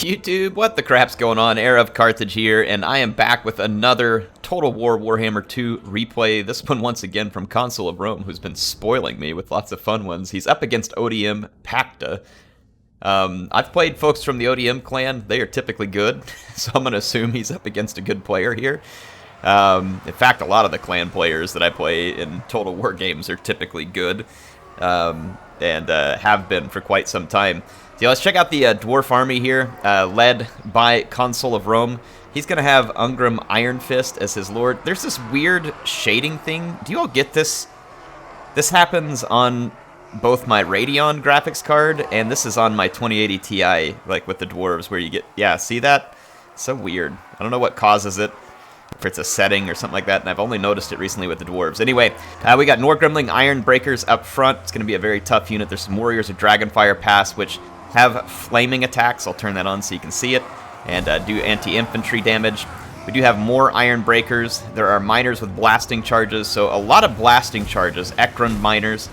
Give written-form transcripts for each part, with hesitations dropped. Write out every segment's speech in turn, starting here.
YouTube, what the crap's going on? HeirofCarthage here, and I am back with another Total War Warhammer 2 replay. This one once again from Consul of Rome, who's been spoiling me with lots of fun ones. He's up against ODM Pacta. I've played folks from the ODM clan. They are typically good, so I'm going to assume he's up against a good player here. In fact, a lot of the clan players that I play in Total War games are typically good, and have been for quite some time. So let's check out the Dwarf army here, led by Consul of Rome. He's going to have Ungrim Iron Fist as his lord. There's this weird shading thing. Do you all get this? This happens on both my Radeon graphics card, and this is on my 2080 Ti, like with the dwarves, where you get, yeah, see that? So weird. I don't know what causes it, if it's a setting or something like that, and I've only noticed it recently with the dwarves. Anyway, we got Norscan Iron Breakers up front. It's going to be a very tough unit. There's some Warriors of Dragonfire Pass, which have flaming attacks. I'll turn that on so you can see it, and do anti-infantry damage. We do have more Iron Breakers. There are miners with blasting charges, so a lot of blasting charges. Ekrund miners.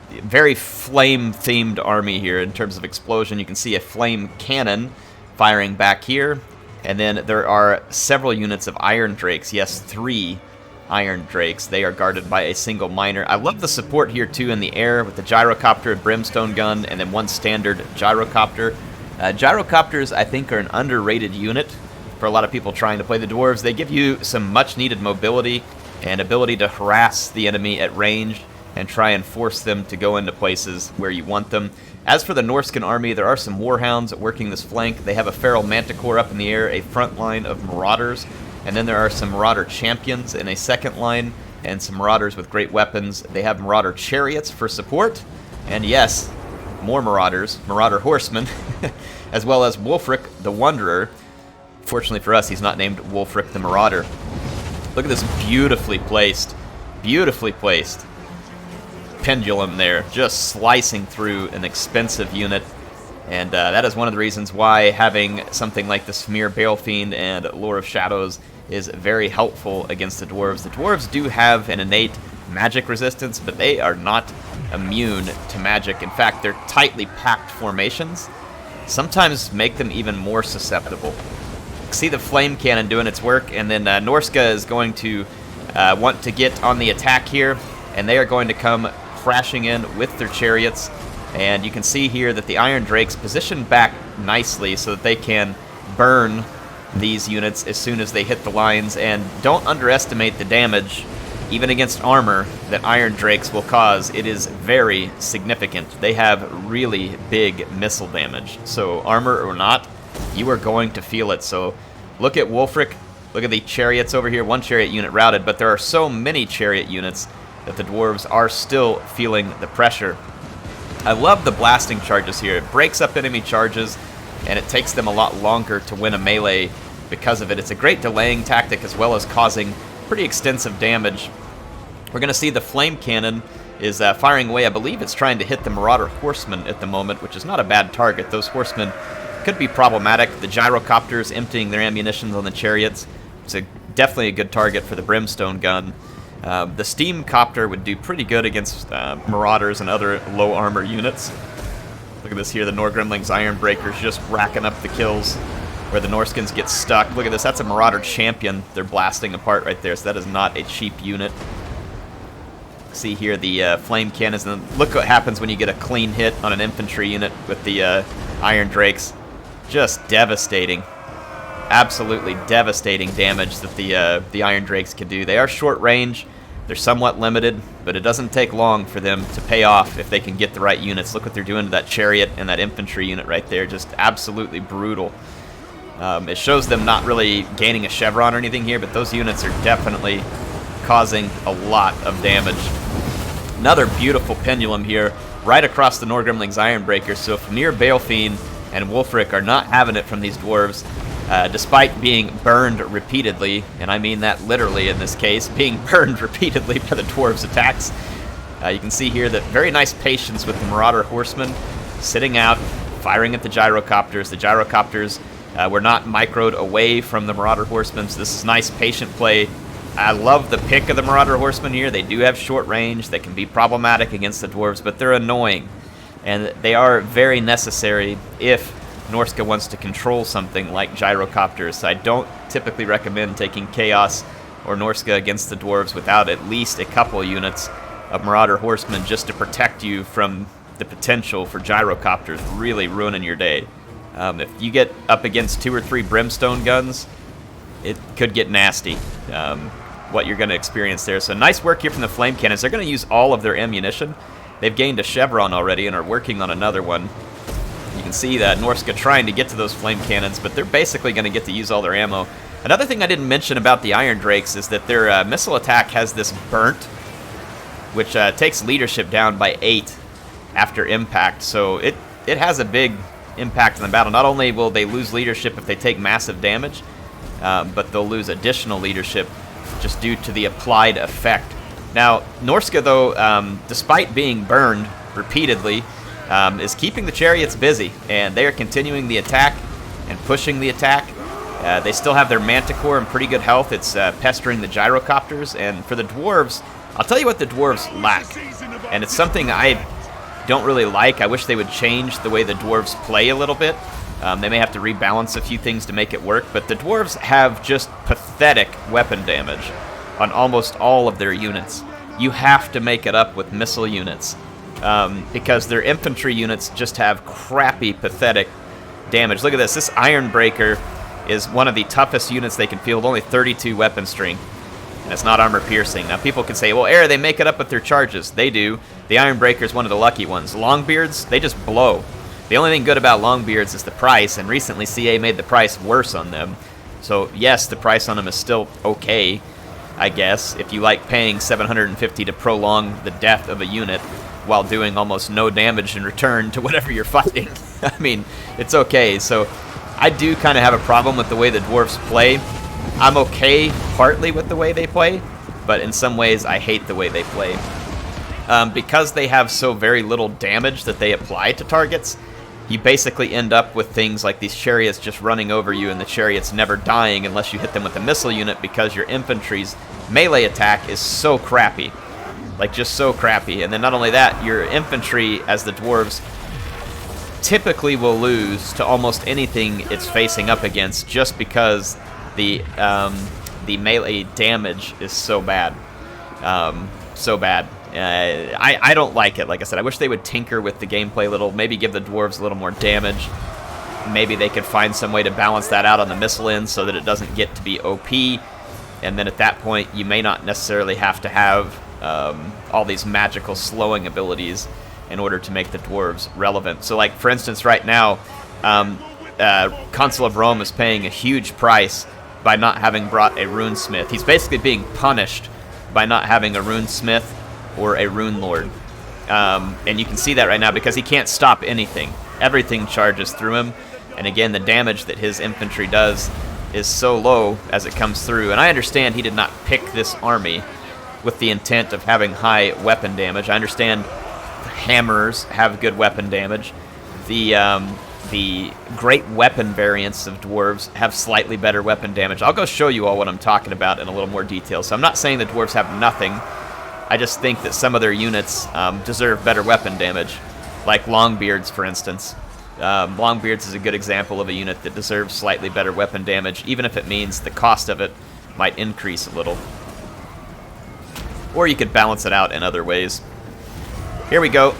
Very flame-themed army here in terms of explosion. You can see a flame cannon firing back here, and then there are several units of Irondrakes. Yes, 3 Irondrakes. They are guarded by a single miner. I love the support here too in the air with the gyrocopter, brimstone gun, and then one standard gyrocopter. Gyrocopters, I think, are an underrated unit for a lot of people trying to play the dwarves. They give you some much-needed mobility and ability to harass the enemy at range and try and force them to go into places where you want them. As for the Norscan army, there are some warhounds working this flank. They have a feral manticore up in the air, a front line of marauders, and then there are some marauder champions in a second line, and some marauders with great weapons. They have marauder chariots for support, and yes, more marauders, marauder horsemen, as well as Wulfrik the Wanderer. Fortunately for us, he's not named Wulfrik the Marauder. Look at this beautifully placed pendulum there, just slicing through an expensive unit. And that is one of the reasons why having something like the Smear Balefiend and Lure of Shadows is very helpful against the dwarves. The dwarves do have an innate magic resistance, but they are not immune to magic. In fact, their tightly packed formations sometimes make them even more susceptible. See the flame cannon doing its work, and then Norsca is going to want to get on the attack here, and they are going to come crashing in with their chariots. And you can see here that the Irondrakes position back nicely so that they can burn these units as soon as they hit the lines. And don't underestimate the damage, even against armor, that Irondrakes will cause. It is very significant. They have really big missile damage. So armor or not, you are going to feel it. So look at Wulfrik. Look at the chariots over here. One chariot unit routed, but there are so many chariot units that the dwarves are still feeling the pressure. I love the blasting charges here. It breaks up enemy charges, and it takes them a lot longer to win a melee because of it. It's a great delaying tactic as well as causing pretty extensive damage. We're going to see the flame cannon is firing away. I believe it's trying to hit the marauder horsemen at the moment, which is not a bad target. Those horsemen could be problematic. The gyrocopters emptying their ammunition on the chariots. It's definitely a good target for the brimstone gun. The steam copter would do pretty good against marauders and other low armor units. Look at this here, the Norscan Iron Breakers just racking up the kills where the Norscans get stuck. Look at this, that's a marauder champion they're blasting apart right there, so that is not a cheap unit. See here the flame cannons, and look what happens when you get a clean hit on an infantry unit with the Irondrakes. Just devastating. Absolutely devastating damage that the Irondrakes can do. They are short range, they're somewhat limited, but it doesn't take long for them to pay off if they can get the right units. Look what they're doing to that chariot and that infantry unit right there, just absolutely brutal. It shows them not really gaining a chevron or anything here, but those units are definitely causing a lot of damage. Another beautiful pendulum here, right across the Norscan Iron Breakers, so if Smear Balefiend and Wulfrik are not having it from these dwarves, despite being burned repeatedly, and I mean that literally in this case, being burned repeatedly by the dwarves' attacks. You can see here that very nice patience with the Marauder Horsemen, sitting out, firing at the gyrocopters. The gyrocopters were not microed away from the Marauder Horsemen, so this is nice patient play. I love the pick of the Marauder Horsemen here. They do have short range. They can be problematic against the dwarves, but they're annoying. And they are very necessary if Norsca wants to control something like gyrocopters. So I don't typically recommend taking Chaos or Norsca against the Dwarves without at least a couple units of Marauder Horsemen just to protect you from the potential for gyrocopters really ruining your day. If you get up against 2 or 3 brimstone guns, it could get nasty, what you're going to experience there. So nice work here from the flame cannons. They're going to use all of their ammunition. They've gained a chevron already and are working on another one. You can see that Norsca trying to get to those flame cannons, but they're basically going to get to use all their ammo. Another thing I didn't mention about the Irondrakes is that their missile attack has this burnt, which takes leadership down by 8 after impact. So it has a big impact on the battle. Not only will they lose leadership if they take massive damage, but they'll lose additional leadership just due to the applied effect. Now, Norsca, though, despite being burned repeatedly, is keeping the chariots busy, and they are continuing the attack and pushing the attack. They still have their Manticore in pretty good health. It's pestering the gyrocopters, and for the Dwarves, I'll tell you what the Dwarves lack, and it's something I don't really like. I wish they would change the way the Dwarves play a little bit. They may have to rebalance a few things to make it work, but the Dwarves have just pathetic weapon damage on almost all of their units. You have to make it up with missile units, because their infantry units just have crappy, pathetic damage. Look at this. This Ironbreaker is one of the toughest units they can field, only 32 weapon strength, and it's not armor piercing. Now, people can say, well, Air, they make it up with their charges. They do. The Ironbreaker is one of the lucky ones. Longbeards, they just blow. The only thing good about Longbeards is the price, and recently CA made the price worse on them. So, yes, the price on them is still okay, I guess, if you like paying $750 to prolong the death of a unit while doing almost no damage in return to whatever you're fighting. I mean, it's okay. So I do kind of have a problem with the way the Dwarves play. I'm okay partly with the way they play, but in some ways I hate the way they play. Because they have so very little damage that they apply to targets, you basically end up with things like these chariots just running over you and the chariots never dying unless you hit them with a missile unit, because your infantry's melee attack is so crappy. Like, just so crappy. And then not only that, your infantry, as the Dwarves, typically will lose to almost anything it's facing up against just because the melee damage is so bad. So bad. I don't like it. Like I said, I wish they would tinker with the gameplay a little, maybe give the Dwarves a little more damage. Maybe they could find some way to balance that out on the missile end so that it doesn't get to be OP. And then at that point, you may not necessarily have to have all these magical slowing abilities in order to make the Dwarves relevant. So, like, for instance, right now, Consul of Rome is paying a huge price by not having brought a Runesmith. He's basically being punished by not having a Runesmith or a Rune Lord. And you can see that right now because he can't stop anything. Everything charges through him. And again, the damage that his infantry does is so low as it comes through. And I understand he did not pick this army with the intent of having high weapon damage. I understand hammers have good weapon damage. The great weapon variants of Dwarves have slightly better weapon damage. I'll go show you all what I'm talking about in a little more detail. So I'm not saying the Dwarves have nothing. I just think that some of their units deserve better weapon damage, like Longbeards, for instance. Longbeards is a good example of a unit that deserves slightly better weapon damage, even if it means the cost of it might increase a little. Or you could balance it out in other ways. Here we go.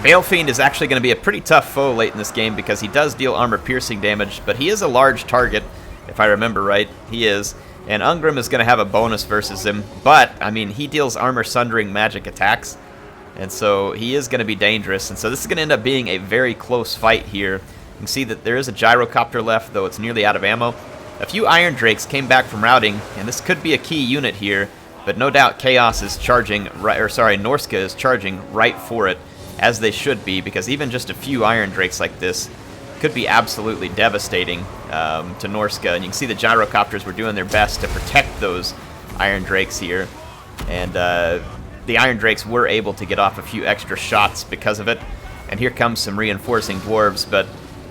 Balefiend is actually going to be a pretty tough foe late in this game because he does deal armor-piercing damage, but he is a large target, if I remember right. He is. And Ungrim is going to have a bonus versus him, but, I mean, he deals armor-sundering magic attacks, and so he is going to be dangerous. And so this is going to end up being a very close fight here. You can see that there is a gyrocopter left, though it's nearly out of ammo. A few Irondrakes came back from routing, and this could be a key unit here, but no doubt Chaos is charging, Norsca is charging right for it, as they should be, because even just a few Irondrakes like this could be absolutely devastating to Norsca. And you can see the gyrocopters were doing their best to protect those Irondrakes here. And the Irondrakes were able to get off a few extra shots because of it. And here comes some reinforcing Dwarves, but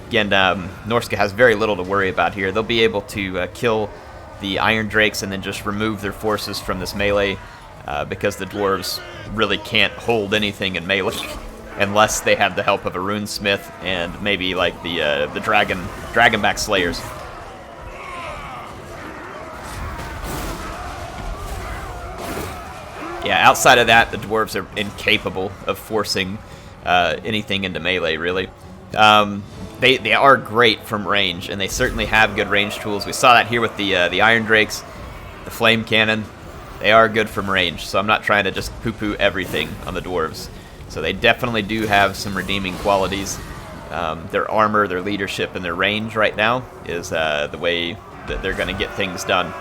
again, Norsca has very little to worry about here. They'll be able to kill the Irondrakes and then just remove their forces from this melee because the Dwarves really can't hold anything in melee. unless they have the help of a runesmith and maybe like the dragonback slayers. Yeah, outside of that, the dwarves are incapable of forcing anything into melee, really. They are great from range, and they certainly have good range tools. We saw that here with the Irondrakes, the flame cannon. They are good from range, so I'm not trying to just poo-poo everything on the dwarves. So they definitely do have some redeeming qualities. Their armor, their leadership, and their range right now is the way that they're going to get things done.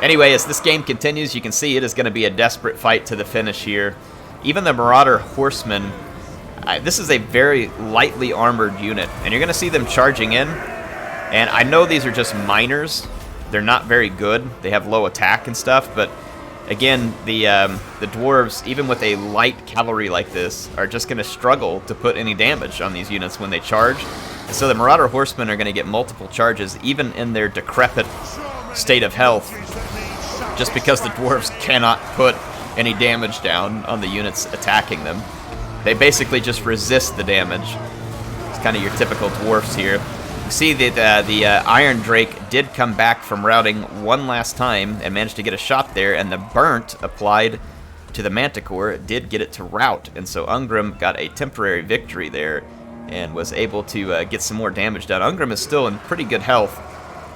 Anyway, as this game continues, you can see it is going to be a desperate fight to the finish here. Even the Marauder Horsemen, this is a very lightly armored unit, and you're going to see them charging in. And I know these are just miners. They're not very good. They have low attack and stuff, but again, the dwarves, even with a light cavalry like this, are just going to struggle to put any damage on these units when they charge. And so the Marauder Horsemen are going to get multiple charges, even in their decrepit state of health, just because the dwarves cannot put any damage down on the units attacking them. They basically just resist the damage. It's kind of your typical dwarfs here. You see that the Iron Drake did come back from routing one last time and managed to get a shot there, and the burnt applied to the Manticore did get it to rout, and so Ungrim got a temporary victory there and was able to get some more damage done. Ungrim is still in pretty good health,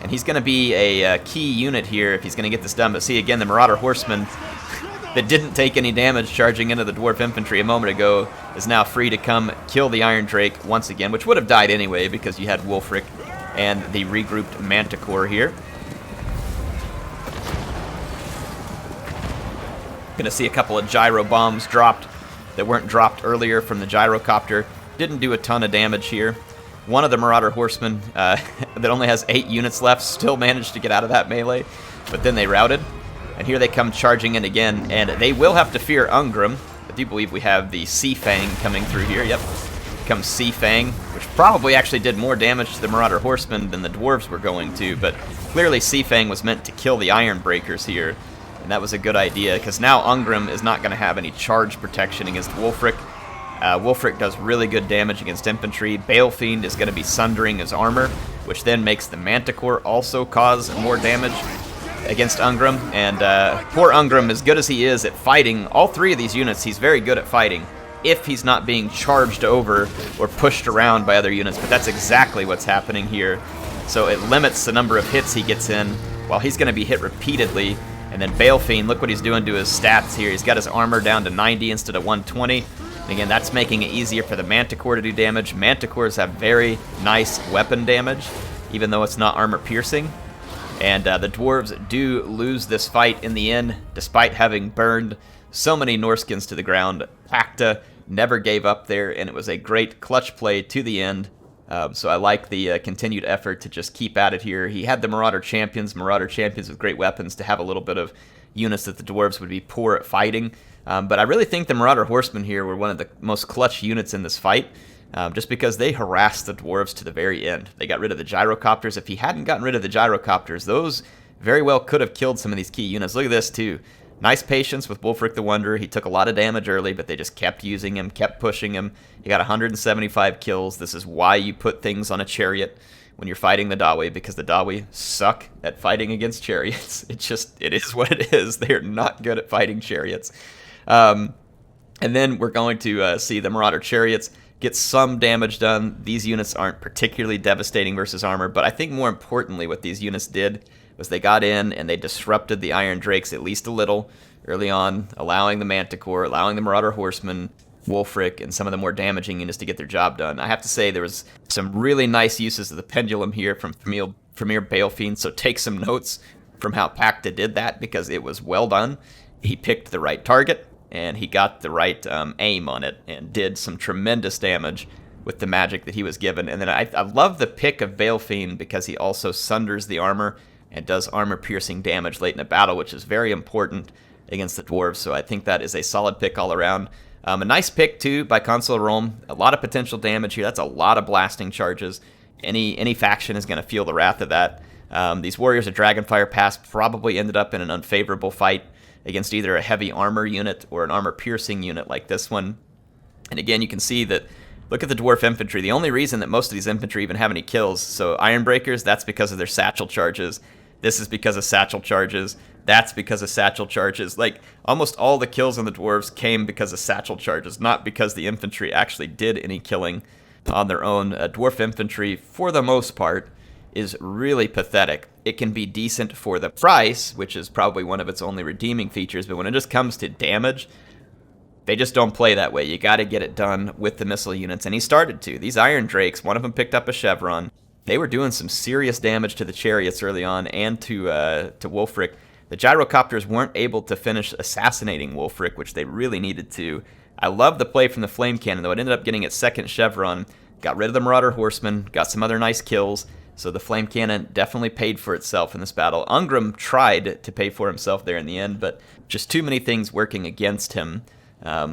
and he's going to be a key unit here if he's going to get this done. But see, again, the Marauder Horseman that didn't take any damage charging into the Dwarf Infantry a moment ago is now free to come kill the Iron Drake once again, which would have died anyway because you had Wulfrik and the regrouped Manticore here. Going to see a couple of gyro bombs dropped that weren't dropped earlier from the gyrocopter. Didn't do a ton of damage here. One of the Marauder Horsemen that only has 8 units left still managed to get out of that melee, but then they routed. And here they come charging in again, and they will have to fear Ungrim. I do believe we have the Sea Fang coming through here. Yep, comes Sea Fang, which probably actually did more damage to the Marauder Horsemen than the dwarves were going to, but clearly Sea Fang was meant to kill the Iron Breakers here, and that was a good idea, because now Ungrim is not going to have any charge protection against Wulfrik. Wulfrik does really good damage against infantry. Balefiend is going to be sundering his armor, which then makes the Manticore also cause more damage against Ungrim. And poor Ungrim, as good as he is at fighting, all 3 of these units, he's very good at fighting if he's not being charged over or pushed around by other units. But that's exactly what's happening here. So it limits the number of hits he gets in while he's going to be hit repeatedly. And then Balefiend, look what he's doing to his stats here. He's got his armor down to 90 instead of 120. And again, that's making it easier for the Manticore to do damage. Manticores have very nice weapon damage, even though it's not armor piercing. And the dwarves do lose this fight in the end, despite having burned so many Norskins to the ground. Pacta never gave up there, and it was a great clutch play to the end. So I like the continued effort to just keep at it here. He had the Marauder Champions with great weapons to have a little bit of units that the dwarves would be poor at fighting. But I really think the Marauder Horsemen here were one of the most clutch units in this fight, just because they harassed the dwarves to the very end. They got rid of the gyrocopters. If he hadn't gotten rid of the gyrocopters, those very well could have killed some of these key units. Look at this, too. Nice patience with Wulfrik the Wanderer. He took a lot of damage early, but they just kept using him, kept pushing him. He got 175 kills. This is why you put things on a chariot when you're fighting the Dawi, because the Dawi suck at fighting against chariots. It is what it is. They're not good at fighting chariots. And then we're going to see the Marauder Chariots get some damage done. These units aren't particularly devastating versus armor, but I think more importantly what these units did was they got in and they disrupted the Iron Drakes at least a little early on, allowing the Manticore, allowing the Marauder Horsemen, Wulfrik, and some of the more damaging units to get their job done. I have to say there was some really nice uses of the pendulum here from Premier Balefiend, so take some notes from how Pacta did that, because it was well done. He picked the right target, and he got the right aim on it, and did some tremendous damage with the magic that he was given. And then I love the pick of Balefiend, because he also sunders the armor and does armor-piercing damage late in the battle, which is very important against the dwarves. So I think that is a solid pick all around. A nice pick, too, by Consul Rome. A lot of potential damage here. That's a lot of blasting charges. Any faction is going to feel the wrath of that. These Warriors of Dragonfire Pass probably ended up in an unfavorable fight against either a heavy armor unit or an armor-piercing unit like this one. And again, you can see that, look at the Dwarf infantry. The only reason that most of these infantry even have any kills, so Ironbreakers, that's because of their satchel charges. This is because of satchel charges. That's because of satchel charges. Like, almost all the kills on the Dwarves came because of satchel charges, not because the infantry actually did any killing on their own. Dwarf infantry, for the most part, is really pathetic. It can be decent for the price, which is probably one of its only redeeming features, but when it just comes to damage, they just don't play that way. You got to get it done with the missile units, and he started to. These Irondrakes, one of them picked up a chevron. They were doing some serious damage to the chariots early on and to Wulfrik. The gyrocopters weren't able to finish assassinating Wulfrik, which they really needed to. I love the play from the flame cannon, though. It ended up getting its second chevron, got rid of the Marauder horsemen, got some other nice kills. So the flame cannon definitely paid for itself in this battle. Ungrim tried to pay for himself there in the end, but just too many things working against him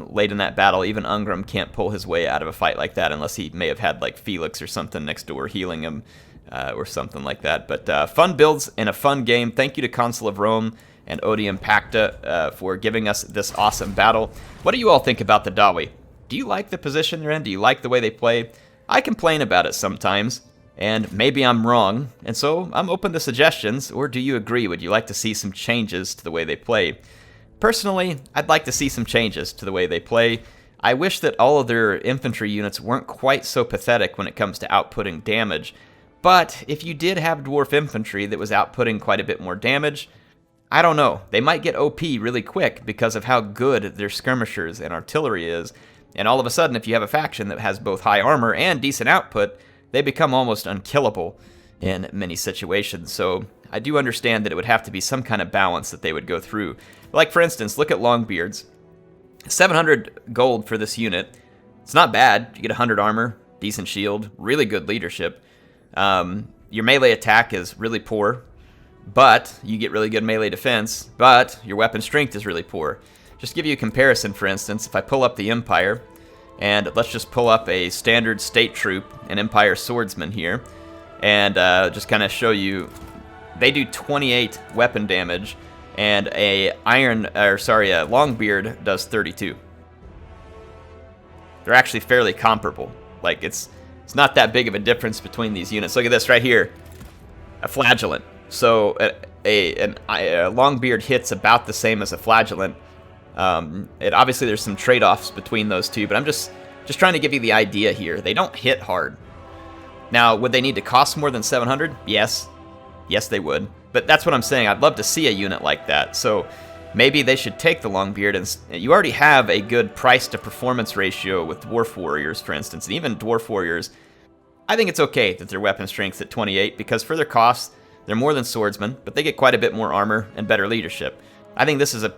late in that battle. Even Ungrim can't pull his way out of a fight like that unless he may have had like Felix or something next door healing him or something like that. But fun builds and a fun game. Thank you to Consul of Rome and Odium Pacta for giving us this awesome battle. What do you all think about the Dawi? Do you like the position they're in? Do you like the way they play? I complain about it sometimes, and maybe I'm wrong, and so I'm open to suggestions. Or do you agree? Would you like to see some changes to the way they play? Personally, I'd like to see some changes to the way they play. I wish that all of their infantry units weren't quite so pathetic when it comes to outputting damage, but if you did have dwarf infantry that was outputting quite a bit more damage, I don't know. They might get OP really quick because of how good their skirmishers and artillery is, and all of a sudden, if you have a faction that has both high armor and decent output, they become almost unkillable in many situations. So I do understand that it would have to be some kind of balance that they would go through. Like, for instance, look at Longbeards. 700 gold for this unit. It's not bad. You get 100 armor, decent shield, really good leadership. Your melee attack is really poor, but you get really good melee defense, but your weapon strength is really poor. Just to give you a comparison, for instance, if I pull up the Empire, and let's just pull up a standard state troop, an Empire swordsman here, and just kind of show you, they do 28 weapon damage, and a Longbeard does 32. They're actually fairly comparable. Like, it's not that big of a difference between these units. Look at this right here, a Flagellant. So a Longbeard hits about the same as a Flagellant. Obviously there's some trade-offs between those two, but I'm just trying to give you the idea here. They don't hit hard. Now, would they need to cost more than 700? Yes. Yes, they would. But that's what I'm saying. I'd love to see a unit like that. So maybe they should take the Longbeard, and you already have a good price-to-performance ratio with Dwarf Warriors, for instance. And even Dwarf Warriors, I think it's okay that their weapon strength's at 28, because for their costs, they're more than swordsmen, but they get quite a bit more armor and better leadership. I think this is a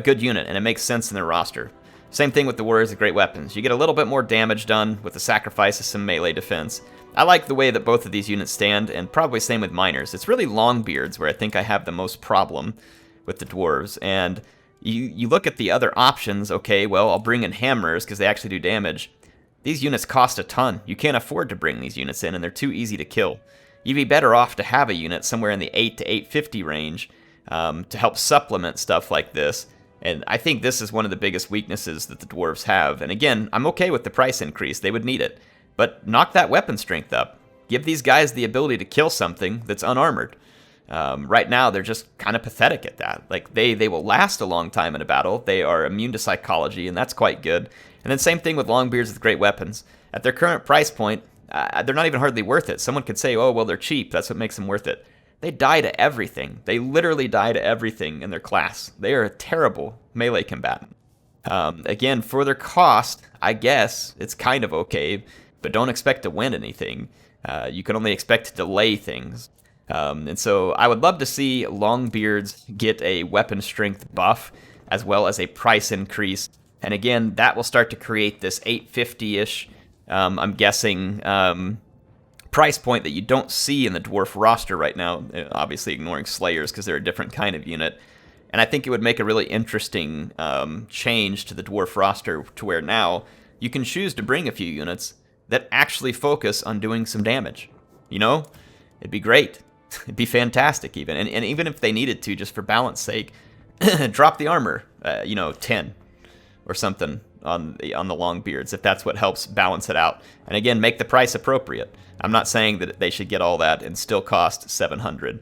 good unit, and it makes sense in their roster. Same thing with the Warriors of Great Weapons. You get a little bit more damage done with the sacrifice of some melee defense. I like the way that both of these units stand, and probably same with Miners. It's really Longbeards where I think I have the most problem with the Dwarves. And you look at the other options, okay, well, I'll bring in Hammers because they actually do damage. These units cost a ton. You can't afford to bring these units in, and they're too easy to kill. You'd be better off to have a unit somewhere in the 8 to 850 range to help supplement stuff like this. And I think this is one of the biggest weaknesses that the Dwarves have. And again, I'm okay with the price increase. They would need it. But knock that weapon strength up. Give these guys the ability to kill something that's unarmored. Right now, they're just kind of pathetic at that. Like, they will last a long time in a battle. They are immune to psychology, and that's quite good. And then same thing with Longbeards with great weapons. At their current price point, they're not even hardly worth it. Someone could say, oh, well, they're cheap. That's what makes them worth it. They die to everything. They literally die to everything in their class. They are a terrible melee combatant. Again, for their cost, I guess it's kind of okay, but don't expect to win anything. You can only expect to delay things. And so I would love to see Longbeards get a weapon strength buff as well as a price increase. And again, that will start to create this 850-ish, I'm guessing, price point that you don't see in the Dwarf roster right now, obviously ignoring Slayers because they're a different kind of unit. And I think it would make a really interesting change to the Dwarf roster to where now you can choose to bring a few units that actually focus on doing some damage. You know? It'd be great. It'd be fantastic even. And even if they needed to, just for balance sake, drop the armor, 10 or something on the Longbeards if that's what helps balance it out. And again, make the price appropriate. I'm not saying that they should get all that and still cost 700.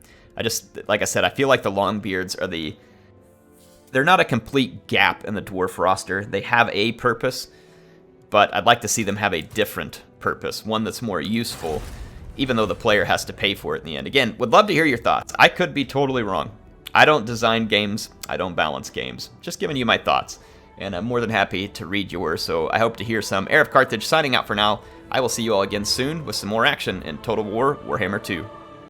Like I said, I feel like the Longbeards are they're not a complete gap in the Dwarf roster. They have a purpose, but I'd like to see them have a different purpose, one that's more useful, even though the player has to pay for it in the end. Again, would love to hear your thoughts. I could be totally wrong. I don't design games. I don't balance games. Just giving you my thoughts, and I'm more than happy to read yours, so I hope to hear some. HeirofCarthage signing out for now. I will see you all again soon with some more action in Total War Warhammer 2.